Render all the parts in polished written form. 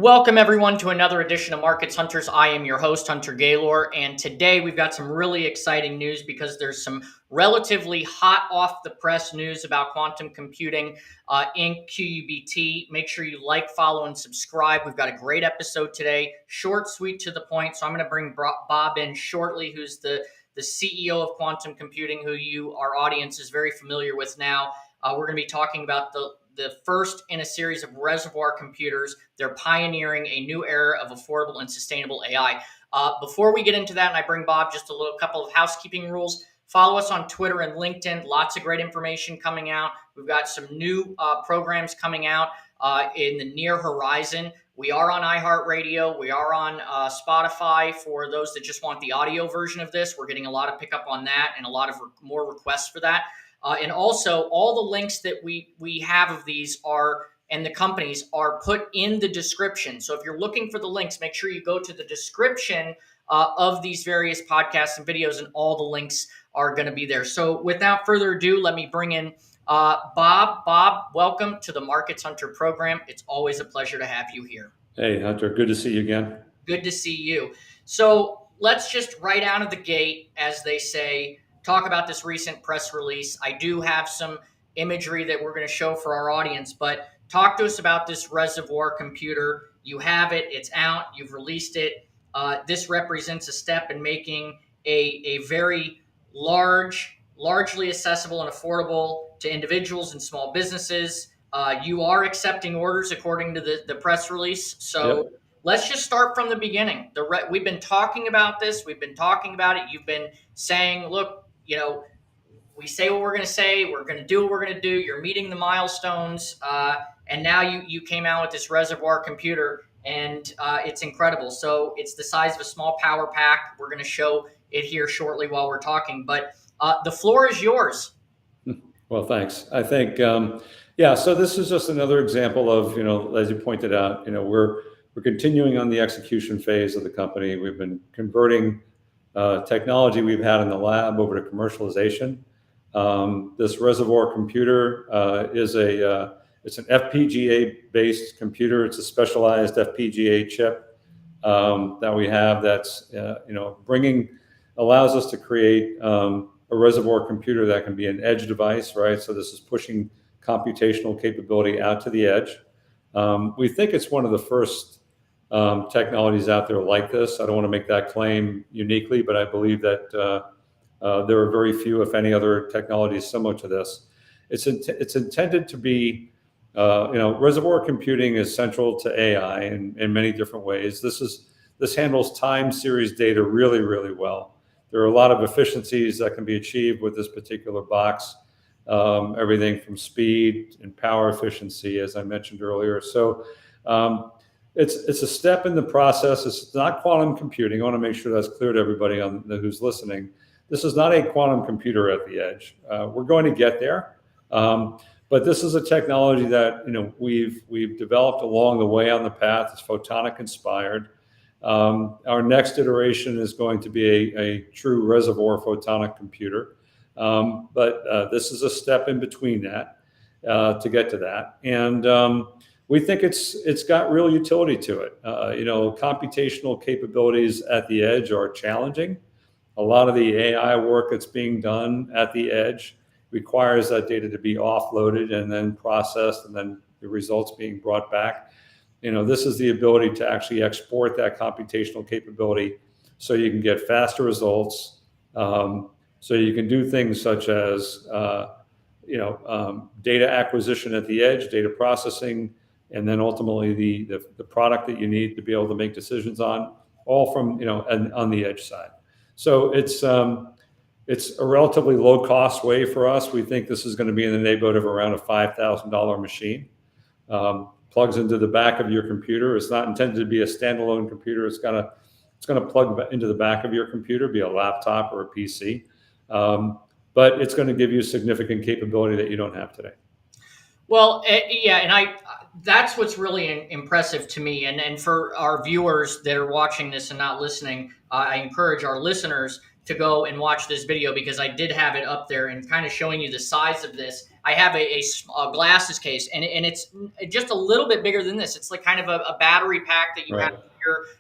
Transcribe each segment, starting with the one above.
Welcome, everyone, to another edition of Markets Hunters. I am your host, Hunter Gaylor, and today we've got some really exciting news because there's some relatively hot off the press news about quantum computing in QUBT. Make sure you like, follow, and subscribe. We've got a great episode today, short, sweet, to the point. So I'm going to bring Bob in shortly, who's the CEO of quantum computing, who our audience is very familiar with now. We're going to be talking about the first in a series of reservoir computers. They're pioneering a new era of affordable and sustainable AI. Before we get into that, and I bring Bob, just a couple of housekeeping rules. Follow us on Twitter and LinkedIn. Lots of great information coming out. We've got some new programs coming out in the near horizon. We are on iHeartRadio. We are on Spotify for those that just want the audio version of this. We're getting a lot of pickup on that and a lot of more requests for that. And also, all the links that we have of these and the companies are put in the description. So if you're looking for the links, make sure you go to the description of these various podcasts and videos, and all the links are going to be there. So without further ado, let me bring in Bob. Bob, welcome to the Markets Hunter program. It's always a pleasure to have you here. Hey, Hunter. Good to see you again. Good to see you. So let's just right out of the gate, as they say, talk about this recent press release. I do have some imagery that we're going to show for our audience, but talk to us about this reservoir computer. You have it, it's out, you've released it. This represents a step in making a very largely accessible and affordable to individuals and small businesses. You are accepting orders according to the press release. So Yep. Let's just start from the beginning. We've been talking about this. We've been talking about it. You've been saying, look, we say what we're going to say. We're going to do what we're going to do. You're meeting the milestones. And now you came out with this reservoir computer, and it's incredible. So it's the size of a small power pack. We're going to show it here shortly while we're talking. But the floor is yours. Well, thanks. I think, so this is just another example of, as you pointed out, we're continuing on the execution phase of the company. We've been converting technology we've had in the lab over to commercialization. This reservoir computer it's an FPGA-based computer. It's a specialized FPGA chip that we have that's allows us to create a reservoir computer that can be an edge device, right? So this is pushing computational capability out to the edge. We think it's one of the first technologies out there like this. I don't want to make that claim uniquely, but I believe that there are very few, if any, other technologies similar to this. It's intended to be, reservoir computing is central to AI in many different ways. This handles time series data really, really well. There are a lot of efficiencies that can be achieved with this particular box, everything from speed and power efficiency, as I mentioned earlier. So it's a step in the process. It's not quantum computing. I want to make sure that's clear to everybody who's listening. This is not a quantum computer at the edge. We're going to get there, but this is a technology that we've developed along the way on the path. It's photonic inspired. Our next iteration is going to be a true reservoir photonic computer, but this is a step in between that to get to that, and we think it's got real utility to it. Computational capabilities at the edge are challenging. A lot of the AI work that's being done at the edge requires that data to be offloaded and then processed, and then the results being brought back. This is the ability to actually export that computational capability so you can get faster results. So you can do things such as data acquisition at the edge, data processing, and then ultimately the product that you need to be able to make decisions on, all from on the edge side. So it's a relatively low cost way for us. We think this is going to be in the neighborhood of around a $5,000 machine. Plugs into the back of your computer. It's not intended to be a standalone computer. It's going to plug into the back of your computer, be a laptop or a PC. But it's going to give you significant capability that you don't have today. Well, and that's what's really impressive to me. And for our viewers that are watching this and not listening, I encourage our listeners to go and watch this video because I did have it up there and kind of showing you the size of this. I have a glasses case, and it's just a little bit bigger than this. It's like kind of a battery pack that you have Right.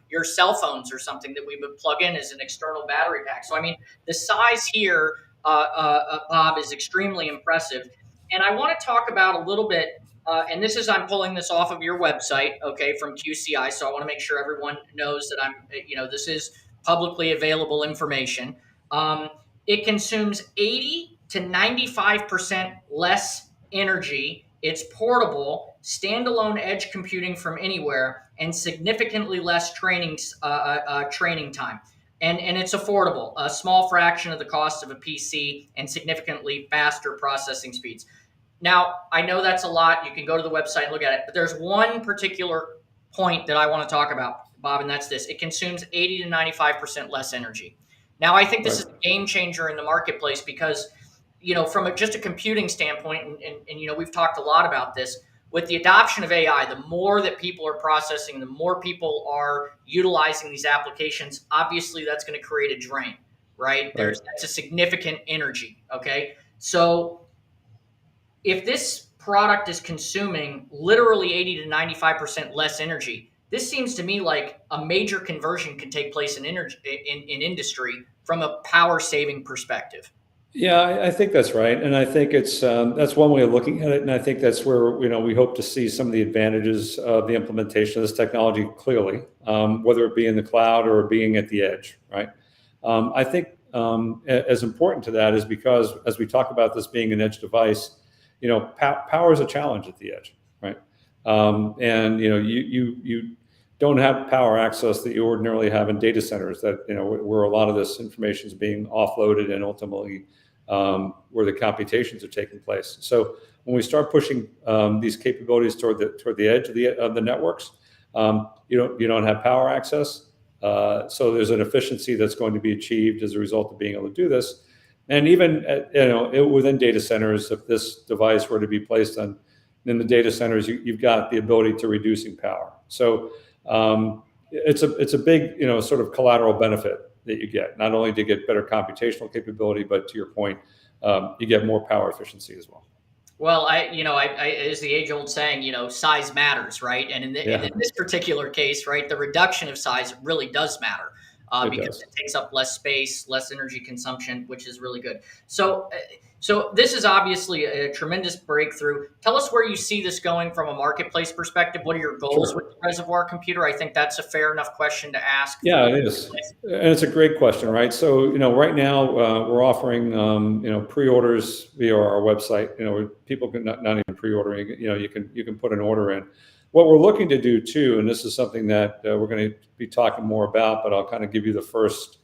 your cell phones or something that we would plug in as an external battery pack. So I mean, the size here, Bob, is extremely impressive. And I want to talk about a little bit. And this is, I'm pulling this off of your website, okay, from QCI. So I want to make sure everyone knows that this is publicly available information. Um, it consumes 80 to 95% less energy. It's portable, standalone edge computing from anywhere, and significantly less training time. And it's affordable, a small fraction of the cost of a PC, and significantly faster processing speeds. Now, I know that's a lot. You can go to the website and look at it, but there's one particular point that I want to talk about, Bob, and that's this. It consumes 80 to 95% less energy. Now, I think this Right. is a game changer in the marketplace because, from just a computing standpoint, and we've talked a lot about this, with the adoption of AI, the more that people are processing, the more people are utilizing these applications, obviously that's going to create a drain, right? Right. That's a significant energy, okay? So if this product is consuming literally 80 to 95% less energy, this seems to me like a major conversion can take place in energy in industry from a power saving perspective. Yeah, I think that's right, and I think that's one way of looking at it, and I think that's where we hope to see some of the advantages of the implementation of this technology clearly, whether it be in the cloud or being at the edge, right? I think as important to that is because as we talk about this being an edge device, power is a challenge at the edge, right? And you don't have power access that you ordinarily have in data centers that where a lot of this information is being offloaded and ultimately where the computations are taking place. So when we start pushing these capabilities toward the edge of the networks, you don't have power access. So there's an efficiency that's going to be achieved as a result of being able to do this. And even within data centers, if this device were to be placed in the data centers, you've got the ability to reducing power. So it's a big sort of collateral benefit that you get. Not only to get better computational capability, but to your point, you get more power efficiency as well. Well, as the age-old saying, size matters, right? And Yeah, in this particular case, right, the reduction of size really does matter it because does. it takes up less space, less energy consumption, which is really good. So this is obviously a tremendous breakthrough. Tell us where you see this going from a marketplace perspective. What are your goals with Sure. the reservoir computer? I think that's a fair enough question to ask for Yeah, the it is, marketplace. and it's a great question, right? So, right now we're offering, pre-orders via our website. People can not even pre-ordering. You can put an order in. What we're looking to do too, and this is something that we're going to be talking more about, but I'll kind of give you the first,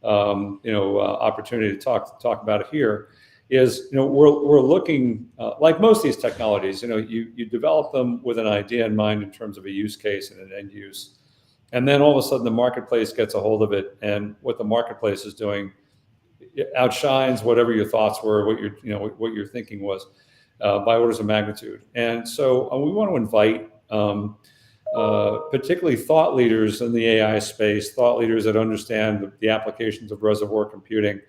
opportunity to talk about it here. Is we're looking like most of these technologies. You develop them with an idea in mind in terms of a use case and an end use. And then all of a sudden the marketplace gets a hold of it, and what the marketplace is doing outshines whatever your thoughts were, what your thinking was, by orders of magnitude. And so we want to invite particularly thought leaders in the AI space, thought leaders that understand the applications of reservoir computing,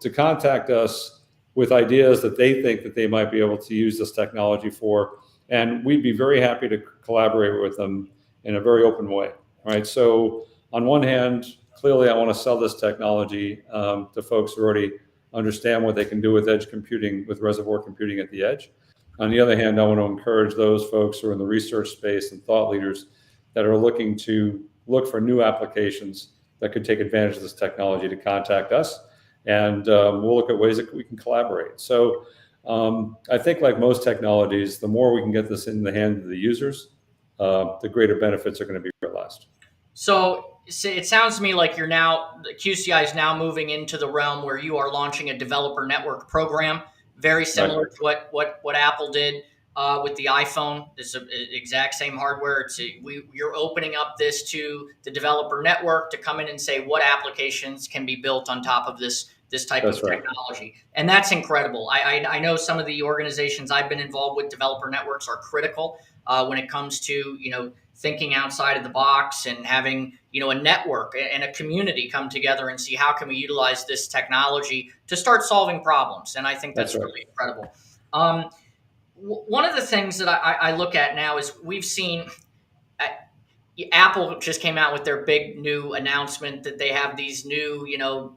to contact us with ideas that they think that they might be able to use this technology for, and we'd be very happy to collaborate with them in a very open way. Right. So on one hand, clearly I want to sell this technology to folks who already understand what they can do with edge computing, with reservoir computing at the edge. On the other hand, I want to encourage those folks who are in the research space and thought leaders that are looking to look for new applications that could take advantage of this technology to contact us, and we'll look at ways that we can collaborate. So I think like most technologies, the more we can get this in the hands of the users, the greater benefits are going to be realized. So it sounds to me like QCI is now moving into the realm where you are launching a developer network program, very Right. similar to what Apple did with the iPhone. It's the exact same hardware. You're opening up this to the developer network to come in and say what applications can be built on top of this type of That's right. technology, and that's incredible. I know some of the organizations I've been involved with, developer networks, are critical when it comes to thinking outside of the box and having, a network and a community come together and see how can we utilize this technology to start solving problems. And I think That's that's right. really incredible. Um, One of the things that I look at now is we've seen Apple just came out with their big new announcement that they have these new,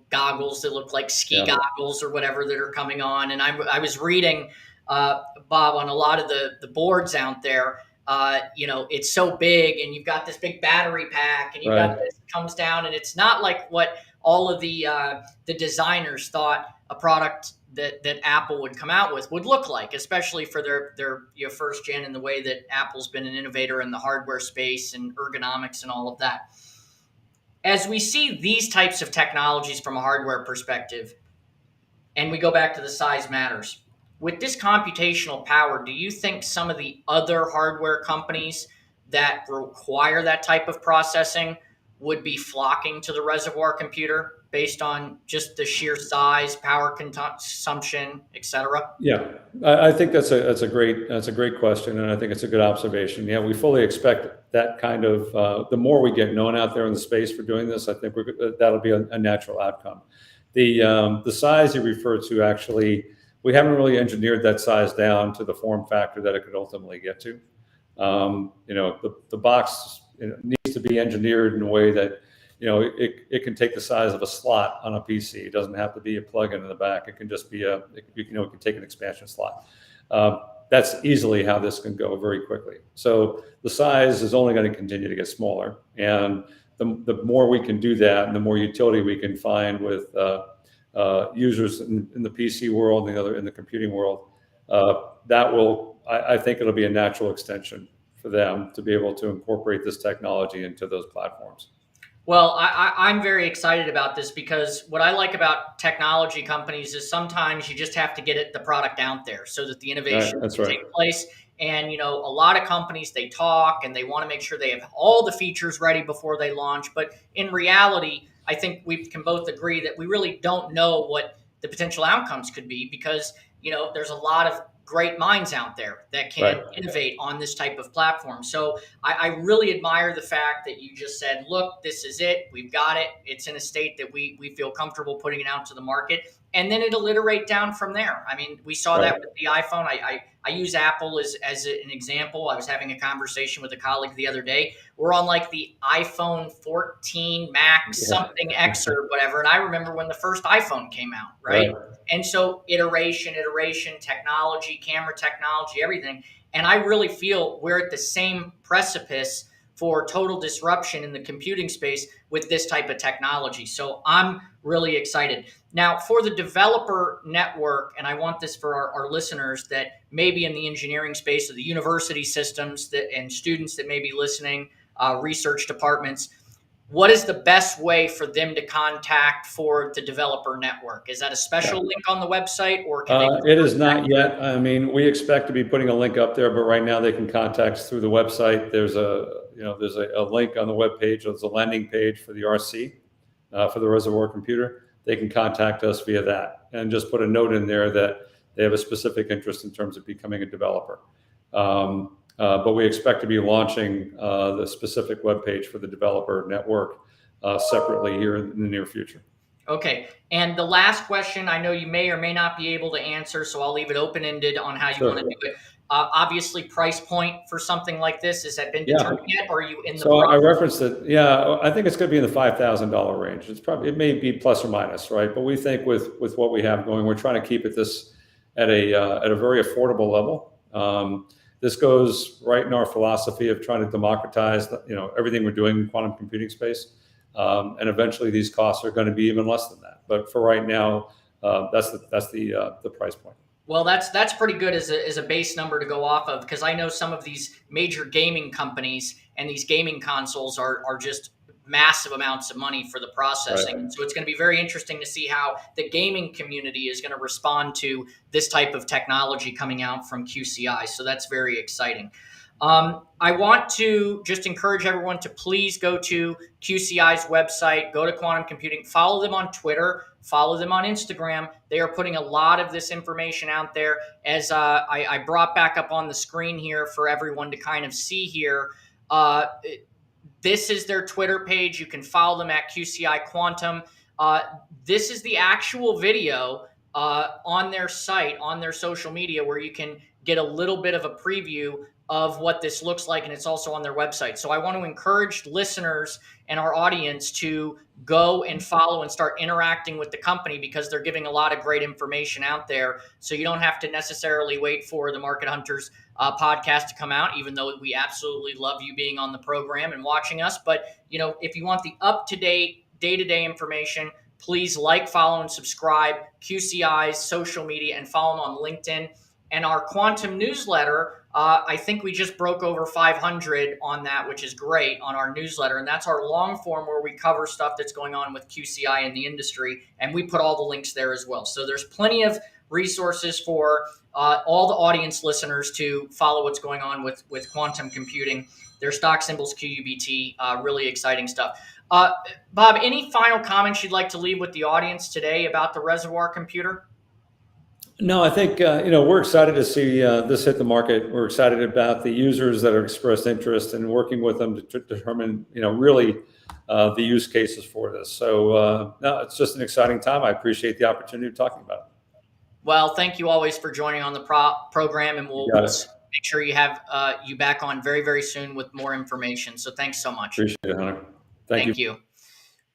goggles that look like ski Yeah. goggles or whatever that are coming on. And I was reading, Bob, on a lot of the boards out there. It's so big, and you've got this big battery pack, and you've got Right. this comes down, and it's not like what all of the designers thought a product that Apple would come out with would look like, especially for their first gen, and the way that Apple's been an innovator in the hardware space and ergonomics and all of that. As we see these types of technologies from a hardware perspective, and we go back to the size matters. With this computational power, do you think some of the other hardware companies that require that type of processing would be flocking to the reservoir computer based on just the sheer size, power consumption, et cetera? Yeah, I think that's a great question, and I think it's a good observation. Yeah, we fully expect that kind of the more we get known out there in the space for doing this, I think that'll be a natural outcome. The size you refer to, actually, we haven't really engineered that size down to the form factor that it could ultimately get to. The box, needs to be engineered in a way that, it can take the size of a slot on a PC. It doesn't have to be a plug-in in the back. It can just be it can take an expansion slot. That's easily how this can go very quickly. So the size is only going to continue to get smaller, and the more we can do that, and the more utility we can find with users in the PC world and in the computing world, that will, I think it'll be a natural extension for them to be able to incorporate this technology into those platforms. Well, I'm very excited about this because what I like about technology companies is sometimes you just have to get the product out there so that the Right, innovation that's can right. take place. And, a lot of companies, they talk and they want to make sure they have all the features ready before they launch. But in reality, I think we can both agree that we really don't know what the potential outcomes could be because, there's a lot of great minds out there that Right. can innovate on this type of platform. So I really admire the fact that you just said, look, this is it. We've got it. It's in a state that we feel comfortable putting it out to the market. And then it'll iterate down from there. I mean, we saw Right. that with the iPhone. I use Apple as an example. I was having a conversation with a colleague the other day. We're on like the iPhone 14 Max Yeah. something X or whatever. And I remember when the first iPhone came out, right? Right. And so iteration, technology, camera technology, everything. And I really feel we're at the same precipice for total disruption in the computing space with this type of technology. So I'm really excited. Now, for the developer network, and I want this for our listeners that may be in the engineering space or the university systems and students that may be listening, research departments, what is the best way for them to contact for the developer network? Is that a Yeah. special link on the website, or can they just It is contact? not yet. I mean, we expect to be putting a link up there, but right now they can contact us through the website. There's a link on the web page. There's a landing page for the RC, for the reservoir computer. They can contact us via that and just put a note in there that they have a specific interest in terms of becoming a developer. But we expect to be launching the specific web page for the developer network separately here in the near future. Okay. And the last question, I know you may or may not be able to answer, so I'll leave it open ended on how you want to Sure. do it. Obviously, price point for something like this, has that been Yeah. determined yet? Or are you in the So I process? referenced it. Yeah, I think it's going to be in the $5,000 range. It may be plus or minus, right? But we think with what we have going, we're trying to keep this at a very affordable level. This goes right in our philosophy of trying to democratize, everything we're doing in quantum computing space. And eventually, these costs are going to be even less than that. But for right now, that's the price point. Well, that's pretty good as a base number to go off of, because I know some of these major gaming companies and these gaming consoles are just massive amounts of money for the processing. Right. So it's going to be very interesting to see how the gaming community is going to respond to this type of technology coming out from QCI. So that's very exciting. I want to just encourage everyone to please go to QCI's website, go to Quantum Computing, follow them on Twitter, follow them on Instagram. They are putting a lot of this information out there. As I brought back up on the screen here for everyone to kind of see here, This is their Twitter page. You can follow them at QCI Quantum. This is the actual video on their site, on their social media, where you can get a little bit of a preview of what this looks like, and it's also on their website. So I want to encourage listeners and our audience to go and follow and start interacting with the company, because they're giving a lot of great information out there. So you don't have to necessarily wait for the Market Hunters podcast to come out, even though we absolutely love you being on the program and watching us. But, if you want the up-to-date, day-to-day information, please like, follow, and subscribe QCI's social media, and follow them on LinkedIn. And our quantum newsletter, I think we just broke over 500 on that, which is great, on our newsletter. And that's our long form where we cover stuff that's going on with QCI in the industry. And we put all the links there as well. So there's plenty of resources for all the audience listeners to follow what's going on with quantum computing. Their stock symbols QUBT, really exciting stuff. Bob, any final comments you'd like to leave with the audience today about the reservoir computer? No, I think we're excited to see this hit the market. We're excited about the users that have expressed interest in working with them to determine, really the use cases for this. So no, it's just an exciting time. I appreciate the opportunity of talking about it. Well, thank you always for joining on the program, and we'll make sure you have you back on very, very soon with more information. So thanks so much. Appreciate it, Hunter. Thank you.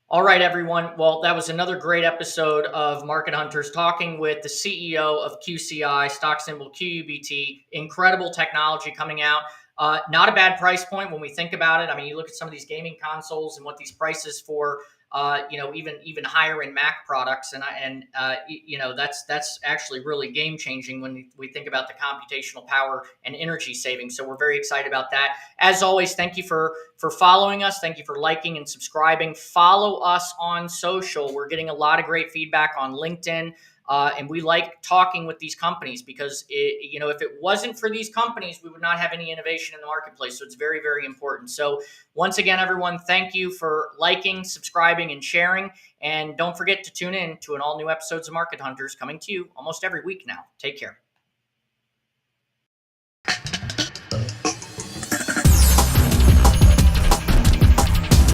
All right, everyone. Well, that was another great episode of Market Hunters, talking with the CEO of QCI, stock symbol QUBT. Incredible technology coming out. Not a bad price point when we think about it. I mean, you look at some of these gaming consoles and what these prices for, even higher end Mac products, and that's actually really game changing when we think about the computational power and energy savings. So we're very excited about that. As always, thank you for following us. Thank you for liking and subscribing. Follow us on social. We're getting a lot of great feedback on LinkedIn. And we like talking with these companies, because if it wasn't for these companies, we would not have any innovation in the marketplace. So it's very, very important. So once again, everyone, thank you for liking, subscribing, and sharing. And don't forget to tune in to an all new episodes of Market Hunters, coming to you almost every week now. Take care.